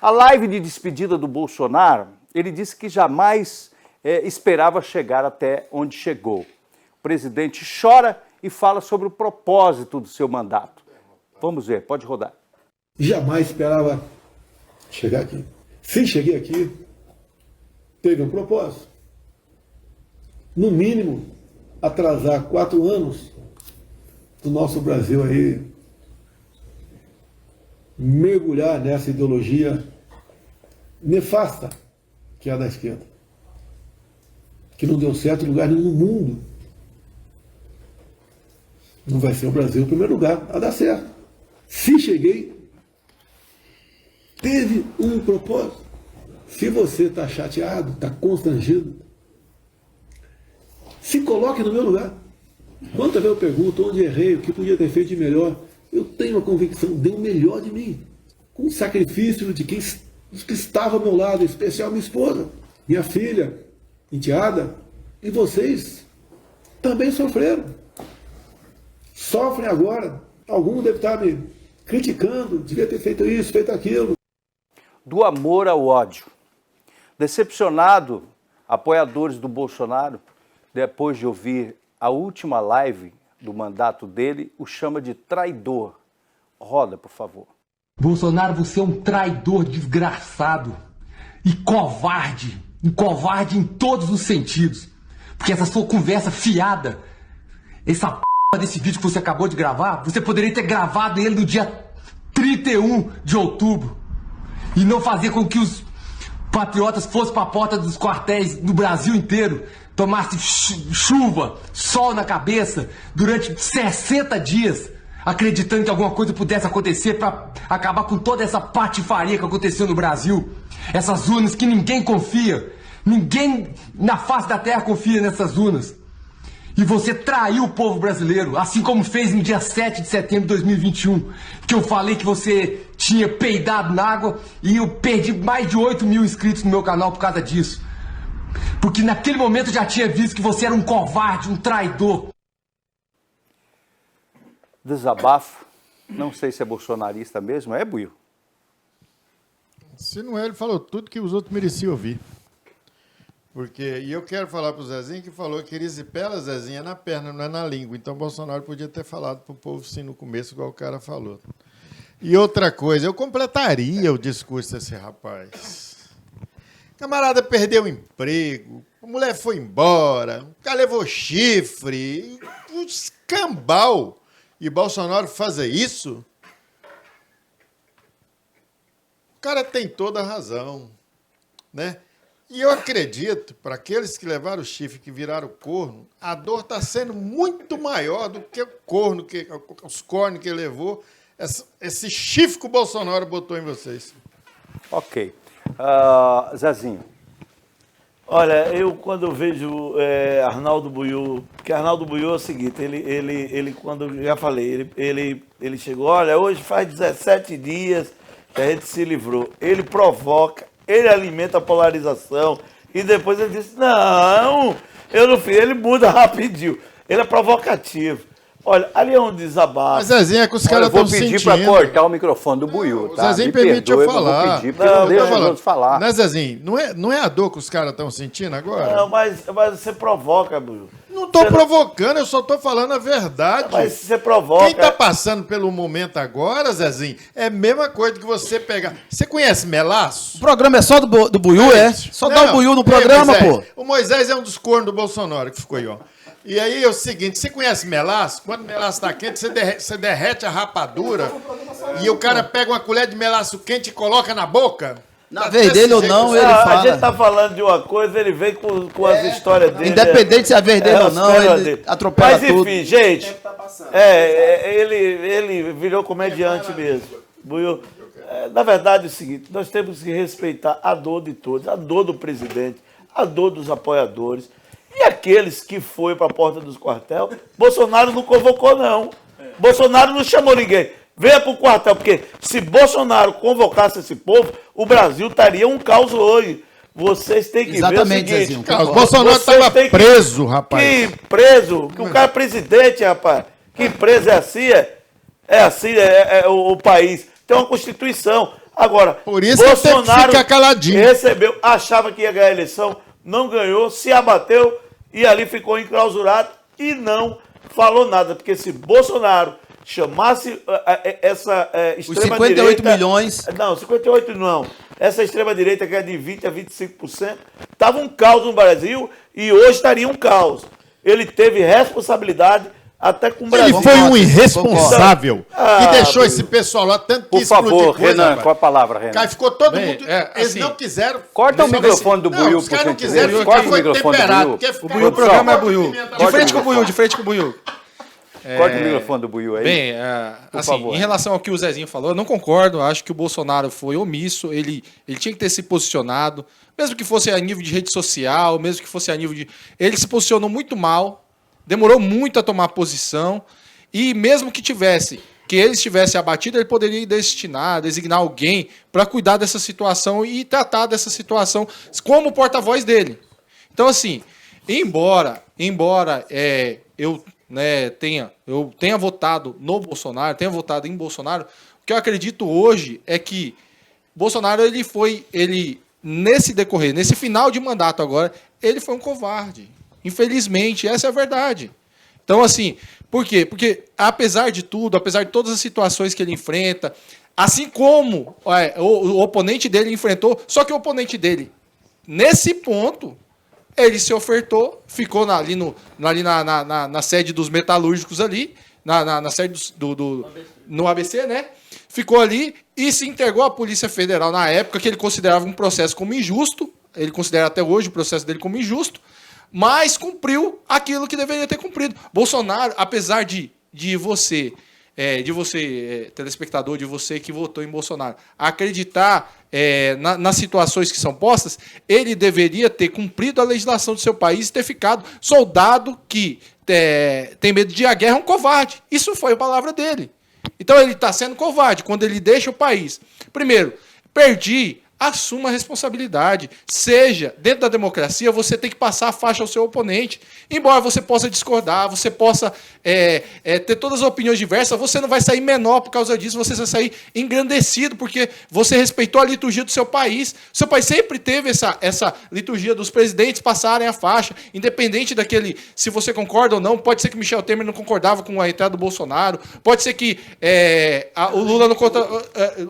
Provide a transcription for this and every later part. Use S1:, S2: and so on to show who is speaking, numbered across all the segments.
S1: A live de despedida do Bolsonaro, ele disse que jamais esperava chegar até onde chegou. O presidente chora e fala sobre o propósito do seu mandato. Vamos ver, pode rodar.
S2: Jamais esperava chegar aqui. Se cheguei aqui, teve um propósito. No mínimo, atrasar 4 anos do nosso Brasil aí mergulhar nessa ideologia nefasta que é a da esquerda, que não deu certo em lugar nenhum no mundo. Não vai ser o Brasil o primeiro lugar a dar certo. Se cheguei, teve um propósito. Se você está chateado, está constrangido, se coloque no meu lugar. Quantas vezes eu pergunto onde errei, o que podia ter feito de melhor, eu tenho a convicção, dei o melhor de mim, com o sacrifício de quem estava ao meu lado, em especial minha esposa, minha filha, enteada, e vocês também sofreram. Sofrem agora. Alguns devem estar me criticando, devia ter feito isso, feito aquilo.
S1: Do amor ao ódio. Decepcionado, apoiadores do Bolsonaro, depois de ouvir a última live do mandato dele, o chama de traidor. Roda, por favor.
S3: Bolsonaro, você é um traidor desgraçado e covarde. Um covarde em todos os sentidos. Porque essa sua conversa fiada, essa p*** desse vídeo que você acabou de gravar, você poderia ter gravado ele no dia 31 de outubro e não fazer com que os patriotas fossem para a porta dos quartéis do Brasil inteiro, tomassem chuva, sol na cabeça durante 60 dias, acreditando que alguma coisa pudesse acontecer para acabar com toda essa patifaria que aconteceu no Brasil. Essas urnas que ninguém confia, ninguém na face da terra confia nessas urnas. E você traiu o povo brasileiro, assim como fez no dia 7 de setembro de 2021, que eu falei que você tinha peidado na água e eu perdi mais de 8 mil inscritos no meu canal por causa disso. Porque naquele momento eu já tinha visto que você era um covarde, um traidor.
S1: Desabafo. Não sei se é bolsonarista mesmo, é, Buiu?
S4: Se não é, ele falou tudo que os outros mereciam ouvir. E eu quero falar para o Zezinho que falou que erisipela, Zezinho, é na perna, não é na língua. Então, Bolsonaro podia ter falado para o povo sim no começo, igual o cara falou. E outra coisa, eu completaria o discurso desse rapaz. O camarada perdeu o emprego, a mulher foi embora, o cara levou chifre, um escambau. E Bolsonaro fazer isso? O cara tem toda a razão, né? E eu acredito, para aqueles que levaram o chifre, que viraram corno, a dor está sendo muito maior do que o corno, os cornos que ele levou, esse chifre que o Bolsonaro botou em vocês.
S1: Ok. Zezinho.
S5: Olha, eu quando eu vejo Arnaldo Buiú, porque Arnaldo Buiú é o seguinte, ele quando eu já falei, ele chegou, olha, hoje faz 17 dias que a gente se livrou. Ele provoca, ele alimenta a polarização e depois ele diz, não, eu não fiz, ele muda rapidinho, ele é provocativo. Olha, ali é um desabafo.
S4: Mas Zezinho, é que os caras estão sentindo.
S1: Eu vou pedir para cortar o microfone do Buiú, tá?
S4: O Zezinho permite eu falar.
S1: Eu vou pedir, porque não deixa os outros falar.
S4: Né, Zezinho? Não é a dor que os caras estão sentindo agora?
S5: Não, mas você provoca, Buiú.
S4: Não estou provocando, eu só estou falando a verdade.
S5: Mas você provoca.
S4: Quem está passando pelo momento agora, Zezinho, é a mesma coisa que você pegar. Você conhece Melaço?
S6: O programa é só do Buiú, é? Só dá o Buiú no programa, pô.
S4: O Moisés é um dos cornos do Bolsonaro que ficou aí, ó. E aí é o seguinte, você conhece melaço? Quando o melaço está quente, você derrete a rapadura e o cara pega uma colher de melaço quente e coloca na boca.
S6: Na vez dele ou não, ele fala.
S5: A gente tá falando de uma coisa, ele vem com as histórias dele.
S6: Independente se é a vez dele ou não, ele atropela tudo.
S5: Mas enfim, gente, ele virou comediante mesmo. Buiú, na verdade é o seguinte, nós temos que respeitar a dor de todos, a dor do presidente, a dor dos apoiadores. E aqueles que foram para a porta dos quartéis, Bolsonaro não convocou, não. Bolsonaro não chamou ninguém. Venha para o quartel, porque se Bolsonaro convocasse esse povo, o Brasil estaria um caos hoje. Vocês têm que ver o seguinte.
S6: Zezinho,
S4: Bolsonaro estava preso, rapaz.
S5: Que preso? Que o cara é presidente, rapaz. Que preso é assim, o país. Tem uma Constituição. Agora,
S4: Por isso que tem que ficar caladinho.
S5: recebeu, achava que ia ganhar a eleição, não ganhou, se abateu e ali ficou enclausurado e não falou nada. Porque se Bolsonaro chamasse essa extrema-direita...
S6: Os 58 milhões...
S5: Não, 58 não. Essa extrema-direita que é de 20% a 25%, estava um caos no Brasil e hoje estaria um caos. Ele teve responsabilidade até com o Brasil.
S4: Ele foi um irresponsável
S5: Ah,
S4: que deixou esse pessoal lá tanto que
S1: Por favor,
S4: coisa,
S1: Renan,
S4: rapaz.
S1: com a palavra, Renan.
S4: Cara, ficou todo
S7: Bem,
S4: mundo. Eles
S7: assim,
S4: não quiseram.
S1: Corta o
S4: Só
S1: microfone do
S4: não,
S1: Buiú,
S4: os
S1: por
S4: caras não
S1: gentileza.
S4: quiseram.
S1: Corta o
S4: Foi
S1: microfone do
S4: temperado,
S1: Buiú.
S4: porque ficar-
S7: O programa é
S4: Corta
S7: Buiú.
S4: pimenta
S7: De
S4: lá.
S7: frente com o Buiú, de frente com o Buiú.
S1: Corta o microfone do Buiú aí.
S7: Bem, assim,
S1: favor.
S7: em relação ao que o Zezinho falou, eu não concordo. Acho que o Bolsonaro foi omisso. Ele tinha que ter se posicionado, mesmo que fosse a nível de rede social, mesmo que fosse a nível de... Ele se posicionou muito mal, demorou muito a tomar posição, e mesmo que ele estivesse abatido, ele poderia designar alguém para cuidar dessa situação e tratar dessa situação como porta-voz dele. Então, assim, embora eu tenha votado no Bolsonaro, tenha votado em Bolsonaro, o que eu acredito hoje é que Bolsonaro, nesse final de mandato agora, ele foi um covarde. Infelizmente, essa é a verdade. Então, assim, por quê? Porque, apesar de tudo, apesar de todas as situações que ele enfrenta, assim como o oponente dele enfrentou, só que o oponente dele, nesse ponto, ele se ofertou, ficou ali na sede dos metalúrgicos ali, na sede no ABC, né? Ficou ali e se entregou à Polícia Federal na época, que ele considerava um processo como injusto, ele considera até hoje o processo dele como injusto, mas cumpriu aquilo que deveria ter cumprido. Bolsonaro, apesar de você, telespectador, de você que votou em Bolsonaro, acreditar nas situações que são postas, ele deveria ter cumprido a legislação do seu país e ter ficado. Soldado que tem medo de ir à guerra é um covarde. Isso foi a palavra dele. Então ele está sendo covarde quando ele deixa o país. Primeiro, assuma a responsabilidade. Seja, dentro da democracia, você tem que passar a faixa ao seu oponente. Embora você possa discordar, você possa ter todas as opiniões diversas, você não vai sair menor por causa disso, você vai sair engrandecido, porque você respeitou a liturgia do seu país. O seu país sempre teve essa liturgia dos presidentes passarem a faixa, independente daquele, se você concorda ou não. Pode ser que Michel Temer não concordava com a entrada do Bolsonaro, pode ser que o Lula não concorda,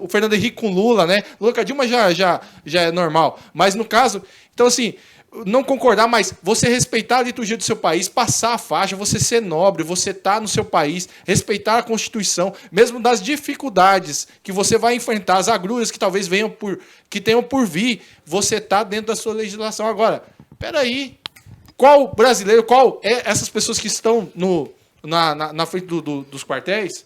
S7: o Fernando Henrique com Lula, né? Lula com a Dilma já é normal. Mas no caso, então assim, não concordar, mas você respeitar a liturgia do seu país, passar a faixa, você ser nobre, você estar no seu país, respeitar a Constituição, mesmo das dificuldades que você vai enfrentar, as agruras que talvez tenham por vir, você está dentro da sua legislação. Agora, peraí, qual brasileiro, essas pessoas que estão na frente dos quartéis,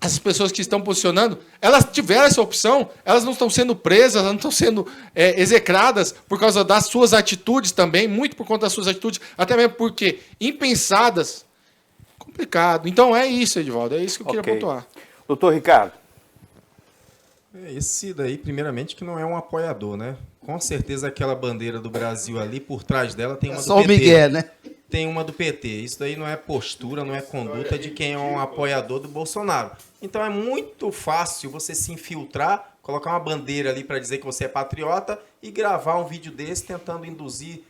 S7: essas pessoas que estão posicionando, elas tiveram essa opção, elas não estão sendo presas, elas não estão sendo execradas por causa das suas atitudes também, muito por conta das suas atitudes, até mesmo porque impensadas. Complicado. Então é isso, Edivaldo, é isso que eu queria pontuar.
S1: Doutor Ricardo.
S8: Esse daí, primeiramente, que não é um apoiador, né? Com certeza aquela bandeira do Brasil ali, por trás dela tem uma do
S6: Só
S8: PT.
S6: o Miguel, né?
S8: Tem uma do PT. Isso daí não é postura, não é conduta de quem é um apoiador do Bolsonaro. Então é muito fácil você se infiltrar, colocar uma bandeira ali para dizer que você é patriota e gravar um vídeo desse tentando induzir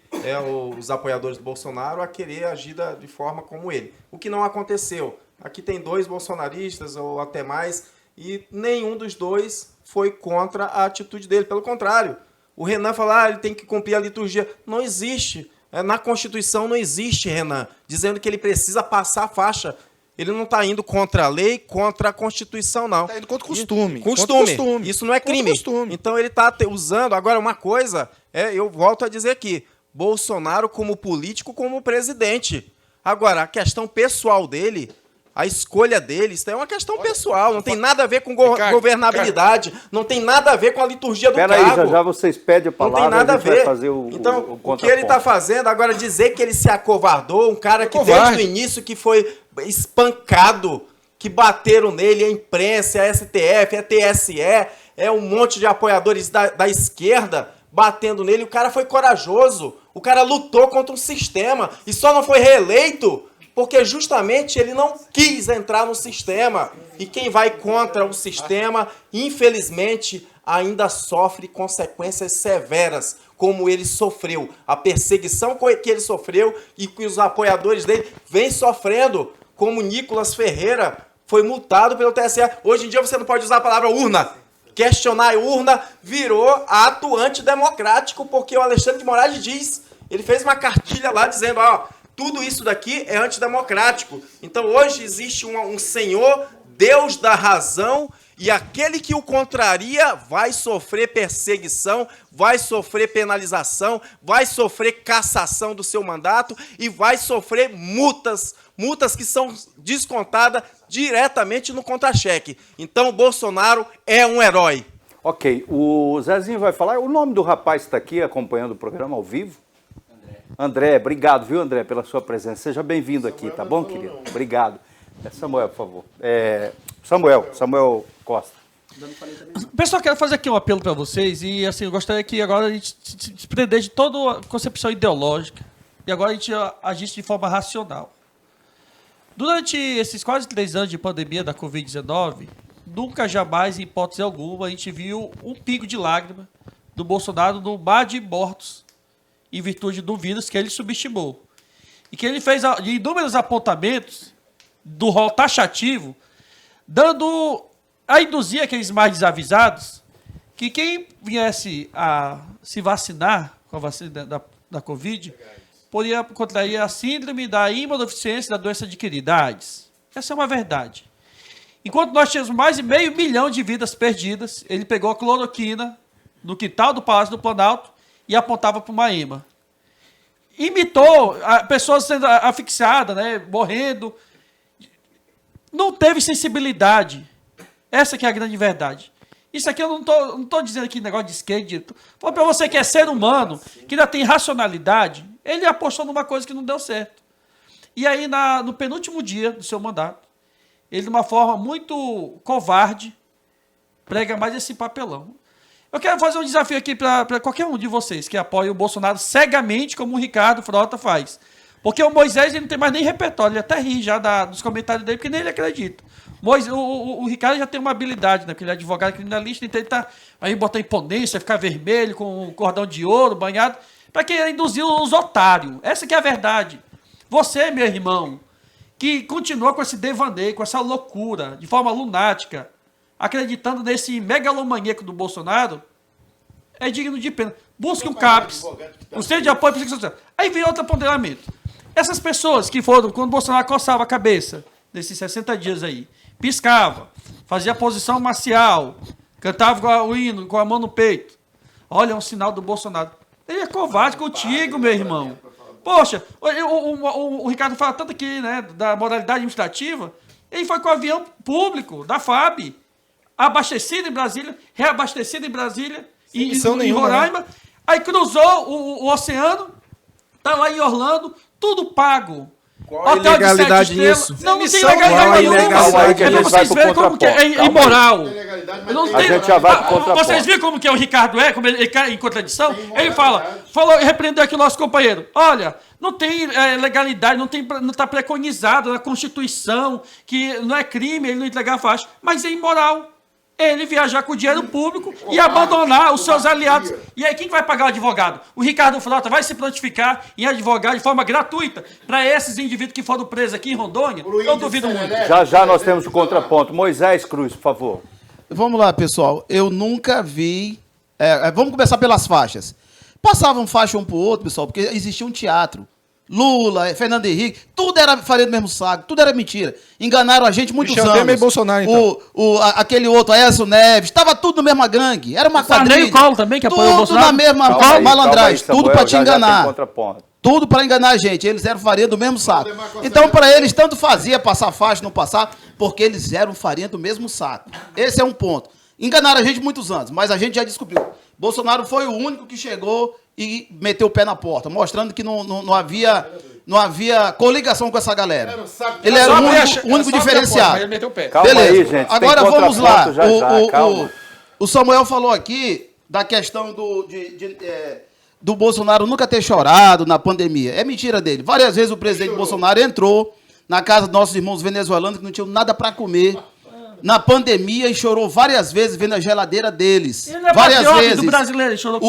S8: os apoiadores do Bolsonaro a querer agir de forma como ele. O que não aconteceu. Aqui tem 2 bolsonaristas ou até mais e nenhum dos 2 foi contra a atitude dele. Pelo contrário, o Renan fala, ele tem que cumprir a liturgia. Não existe. Na Constituição não existe, Renan, dizendo que ele precisa passar a faixa. Ele não está indo contra a lei, contra a Constituição, não.
S7: Está indo contra o costume.
S8: Costume. Isso não é crime. Então ele está usando. Agora, uma coisa, eu volto a dizer aqui, Bolsonaro como político, como presidente. Agora, a questão pessoal dele, a escolha dele, isso é uma questão pessoal, não tem nada a ver com governabilidade, não tem nada a ver com a liturgia do cargo.
S1: Peraí, já vocês pedem a palavra,
S8: não tem nada a ver.
S1: vai fazer
S8: Então,
S1: o
S8: que ele está fazendo, agora dizer que ele se acovardou, um cara que desde o início que foi espancado, que bateram nele, a imprensa, a STF, a TSE, um monte de apoiadores da esquerda batendo nele, o cara foi corajoso, o cara lutou contra um sistema e só não foi reeleito Porque justamente ele não quis entrar no sistema. E quem vai contra o sistema, infelizmente, ainda sofre consequências severas, como ele sofreu. A perseguição que ele sofreu e que os apoiadores dele vêm sofrendo, como Nicolas Ferreira foi multado pelo TSE. Hoje em dia você não pode usar a palavra urna. Questionar a urna virou ato antidemocrático, porque o Alexandre de Moraes diz, ele fez uma cartilha lá dizendo, ó, tudo isso daqui é antidemocrático. Então hoje existe um senhor, Deus da razão, e aquele que o contraria vai sofrer perseguição, vai sofrer penalização, vai sofrer cassação do seu mandato e vai sofrer multas que são descontadas diretamente no contra-cheque. Então, o Bolsonaro é um herói.
S1: Ok, o Zezinho vai falar. O nome do rapaz está aqui acompanhando o programa ao vivo? André, obrigado, viu, André, pela sua presença. Seja bem-vindo aqui, tá bom, querido? Obrigado. Samuel, por favor. Samuel Costa.
S9: Pessoal, quero fazer aqui um apelo para vocês e assim, eu gostaria que agora a gente se desprender de toda a concepção ideológica e agora a gente agisse de forma racional. Durante esses quase 3 anos de pandemia da Covid-19, nunca, jamais, em hipótese alguma, a gente viu um pingo de lágrima do Bolsonaro no mar de mortos em virtude do vírus que ele subestimou. E que ele fez inúmeros apontamentos do rol taxativo, dando a induzir aqueles mais desavisados que quem viesse a se vacinar com a vacina da Covid poderia contrair a síndrome da imunodeficiência da doença adquirida, AIDS. Essa é uma verdade. Enquanto nós tínhamos mais de 500 mil de vidas perdidas, ele pegou a cloroquina no quintal do Palácio do Planalto e apontava para uma imã. Imitou pessoas sendo asfixiadas, né, morrendo. Não teve sensibilidade. Essa que é a grande verdade. Isso aqui eu não estou dizendo aqui negócio de esquerda. Falando para você que é ser humano, que ainda tem racionalidade, ele apostou numa coisa que não deu certo. E aí, no penúltimo dia do seu mandato, ele, de uma forma muito covarde, prega mais esse papelão. Eu quero fazer um desafio aqui para qualquer um de vocês que apoia o Bolsonaro cegamente, como o Ricardo Frota faz. Porque o Moisés ele não tem mais nem repertório, ele até ri já dos comentários dele, porque nem ele acredita. O Ricardo já tem uma habilidade, né? Porque ele é advogado criminalista, então ele tá aí botar imponência, ficar vermelho, com um cordão de ouro, banhado, para que induzir os otários. Essa que é a verdade. Você, meu irmão, que continua com esse devaneio, com essa loucura, de forma lunática, acreditando nesse megalomaníaco do Bolsonaro, é digno de pena. Busque um CAPS, o Centro de Apoio à Pesquisa Social. Aí vem outro ponderamento. Essas pessoas que foram, quando o Bolsonaro coçava a cabeça, nesses 60 dias aí, piscava, fazia a posição marcial, cantava o hino com a mão no peito. Olha, é um sinal do Bolsonaro. Ele é covarde contigo, meu irmão. Poxa, o Ricardo fala tanto aqui, né, da moralidade administrativa. Ele foi com o avião público da FAB, abastecido em Brasília, reabastecido em Brasília, em Roraima. Né? Aí cruzou o oceano, tá lá em Orlando, tudo pago.
S6: Qual a ilegalidade nisso?
S9: Não tem ilegalidade nenhuma. É pra vocês verem como que é imoral. Vocês viram como que o Ricardo como ele cai em contradição? Ele falou, repreendeu aqui o nosso companheiro. Olha, não tem legalidade, não está preconizado na Constituição, que não é crime ele não entregar a faixa, mas é imoral. Ele viajar com o dinheiro público e abandonar os seus aliados. E aí, quem vai pagar o advogado? O Ricardo Frota vai se prontificar em advogar de forma gratuita para esses indivíduos que foram presos aqui em Rondônia? Eu duvido muito.
S1: Já nós temos o contraponto. Moisés Cruz, por favor.
S6: Vamos lá, pessoal. Eu nunca vi... vamos começar pelas faixas. Passavam faixa um pro outro, pessoal, porque existia um teatro. Lula, Fernando Henrique, tudo era farinha do mesmo saco, tudo era mentira. Enganaram a gente muitos anos.
S4: Michel Temer e Bolsonaro, então.
S6: Aquele outro, Aécio Neves, estava tudo na mesma gangue. Era uma quadrilha.
S9: O Paulo também, que apoiou o Bolsonaro.
S6: Tudo na mesma malandragem, tudo para te enganar.
S1: Tudo
S6: para enganar a gente. Eles eram farinha do mesmo saco. Então, para eles, tanto fazia passar faixa, não passar, porque eles eram farinha do mesmo saco. Esse é um ponto. Enganaram a gente muitos anos, mas a gente já descobriu. Bolsonaro foi o único que chegou e meteu o pé na porta, mostrando que não havia coligação com essa galera. Ele era o único diferenciado.
S1: Calma aí, gente.
S6: Agora vamos lá. O Samuel falou aqui da questão do Bolsonaro nunca ter chorado na pandemia. É mentira dele. Várias vezes o presidente Bolsonaro entrou na casa dos nossos irmãos venezuelanos que não tinham nada para comer. Na pandemia e chorou várias vezes vendo a geladeira deles.
S9: Ele é
S6: várias
S9: patriota
S6: vezes.
S9: do brasileiro, ele chorou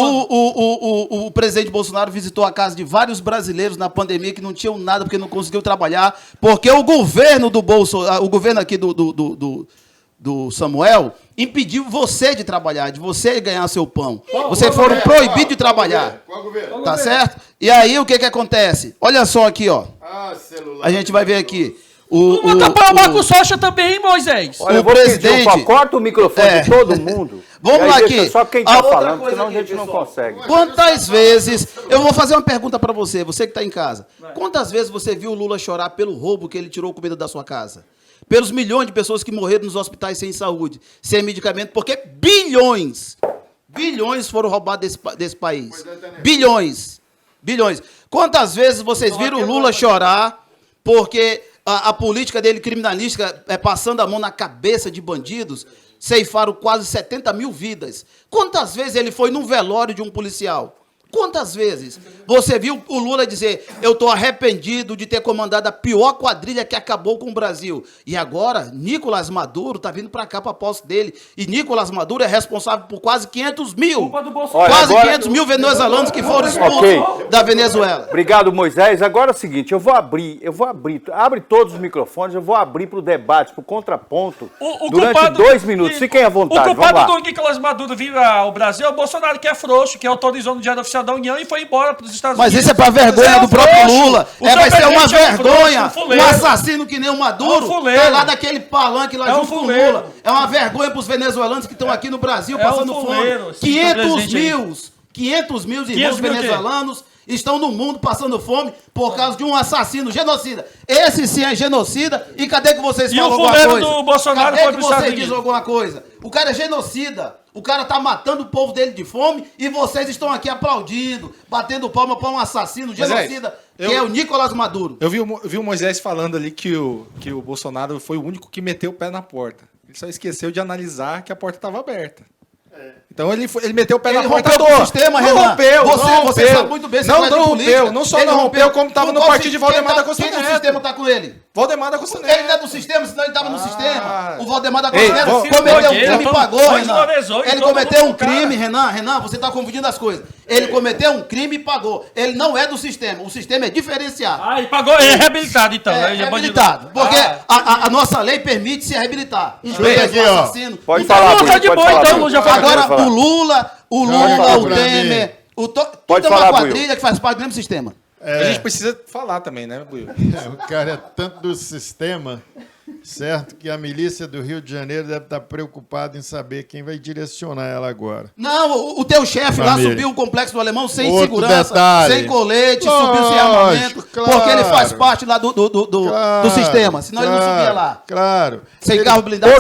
S6: O presidente Bolsonaro visitou a casa de vários brasileiros na pandemia que não tinham nada porque não conseguiu trabalhar, porque o governo do o governo aqui do Samuel impediu você de trabalhar, de você ganhar seu pão. Vocês foram proibidos de trabalhar.
S4: Qual governo?
S6: Tá certo? E aí o que acontece? Olha só aqui, ó.
S4: Celular.
S6: A gente vai ver aqui.
S9: Uma campanha o Marcos Rocha também, hein, Moisés?
S1: Olha, eu
S6: o
S1: vou
S6: presidente-
S1: pedir, corta o microfone de todo mundo.
S6: Vamos
S1: e aí
S6: lá
S1: deixa
S6: aqui.
S1: só quem
S6: A
S1: tá
S6: outra
S1: falando,
S6: coisa
S1: senão
S6: aqui,
S1: a gente não
S6: pessoal.
S1: consegue.
S6: Quantas vezes... Eu vou fazer uma pergunta para você que está em casa. Quantas vezes você viu o Lula chorar pelo roubo que ele tirou comida da sua casa? Pelos milhões de pessoas que morreram nos hospitais sem saúde, sem medicamento, porque bilhões foram roubados desse país. Bilhões. Quantas vezes vocês viram o Lula chorar porque a política dele criminalística, passando a mão na cabeça de bandidos, ceifaram quase 70 mil vidas? Quantas vezes ele foi num velório de um policial? Quantas vezes você viu o Lula dizer: eu estou arrependido de ter comandado a pior quadrilha que acabou com o Brasil? E agora, Nicolás Maduro está vindo para cá, para a posse dele. E Nicolás Maduro é responsável por quase 500 mil.
S9: Culpa do Bolsonaro.
S1: Olha,
S6: Quase
S1: agora-
S6: 500 mil venezuelanos que foram expulsos
S1: Ok.
S6: da Venezuela.
S1: Obrigado, Moisés. Agora é o seguinte, eu vou abrir, abre todos os microfones, eu vou abrir para o debate, para o contraponto, durante
S9: culpado-
S1: 2 minutos. Fiquem à vontade,
S9: O
S1: vamos lá.
S9: culpado do Nicolás Maduro vir ao Brasil é o Bolsonaro, que é frouxo, que autorizou no Diário Oficial da União e foi embora para os Estados
S6: Mas
S9: Unidos.
S6: isso é pra vergonha
S9: Você
S6: do próprio
S9: frouxo.
S6: Lula.
S9: O seu
S6: Vai ser uma
S9: presidente é um frouxo,
S6: vergonha.
S9: um fuleiro.
S6: Um assassino que nem o Maduro.
S9: É um fuleiro.
S6: Tá lá daquele palanque lá
S9: É um
S6: junto com o
S9: fuleiro.
S6: Lula. É uma vergonha pros venezuelanos que estão aqui no Brasil
S9: É
S6: passando
S9: um
S6: fome.
S9: fuleiro, esse
S6: 500
S9: presidente aí.
S6: mil. 500 mil
S9: 500
S6: irmãos
S9: mil o quê?
S6: venezuelanos estão no mundo passando fome por causa de um assassino genocida. Esse sim é genocida. E cadê que vocês
S9: E
S6: falam
S9: o
S6: alguma
S9: fuleiro
S6: coisa?
S9: do Bolsonaro
S6: cadê
S9: foi
S6: que
S9: pros Estados
S6: vocês
S9: Unidos?
S6: dizem alguma coisa? O cara é genocida. O cara tá matando o povo dele de fome e vocês estão aqui aplaudindo, batendo palma para um assassino genocida, que é o Nicolás Maduro.
S7: Eu vi o Moisés falando ali que o Bolsonaro foi o único que meteu o pé na porta. Ele só esqueceu de analisar que a porta estava aberta. Então ele meteu o pé
S6: Ele
S7: na porta
S6: rompeu
S7: toda.
S6: o sistema,
S7: não
S6: Renan.
S7: rompeu,
S6: Você
S7: não rompeu.
S6: sabe muito bem, você
S7: não
S6: fala de
S7: rompeu,
S6: política.
S7: não só
S6: Ele
S7: não rompeu, como estava no
S6: qual
S7: partido de Valdemar da
S6: quem
S7: Costa
S6: do
S7: Neto.
S6: sistema tá com ele?
S7: Valdemar da Costa
S6: Ele
S7: Neto.
S6: não é do sistema, senão ele estava no sistema. O Valdemar da
S7: Ei,
S6: Costa Neto
S7: vamos-
S6: cometeu um
S9: Bandeira,
S6: crime e
S9: vamos-
S6: pagou,
S9: vamos
S6: Renan.
S9: valorizou e
S6: Ele
S9: todo
S6: cometeu
S9: mundo
S6: um
S9: cara.
S6: crime, Renan, você está confundindo as coisas. Ele cometeu um crime e pagou. Ele não é do sistema, o sistema é diferenciado.
S9: Ah, e pagou, ele é reabilitado então.
S6: É,
S9: né? Ele é bandido.
S6: reabilitado. Porque
S9: Ah.
S6: a nossa lei permite se reabilitar.
S4: Escuta aqui, ó.
S6: assassino.
S1: Pode
S9: Então,
S1: falar,
S9: Lula tá de
S1: Buiu,
S9: boa,
S1: pode
S9: então,
S1: falar,
S9: Lula já
S1: Buiu.
S9: foi-
S6: Agora,
S1: Pode falar.
S6: o
S4: Joga
S6: Lula, o
S4: pra
S6: Temer, tudo
S1: Pode
S6: é uma
S1: falar, Buiu.
S6: quadrilha que faz parte do mesmo sistema.
S7: A gente precisa falar também, né, Buiu?
S4: O cara é tanto do sistema, certo? Que a milícia do Rio de Janeiro deve estar preocupada em saber quem vai direcionar ela agora.
S6: Não, o teu chefe lá
S4: Família.
S6: subiu o complexo do Alemão sem
S4: Outro
S6: segurança,
S4: detalhe.
S6: sem colete,
S4: Lógico,
S6: subiu sem armamento,
S4: claro.
S6: porque ele faz parte lá do sistema, senão ele não subia lá.
S4: Claro.
S6: Sem carro blindado,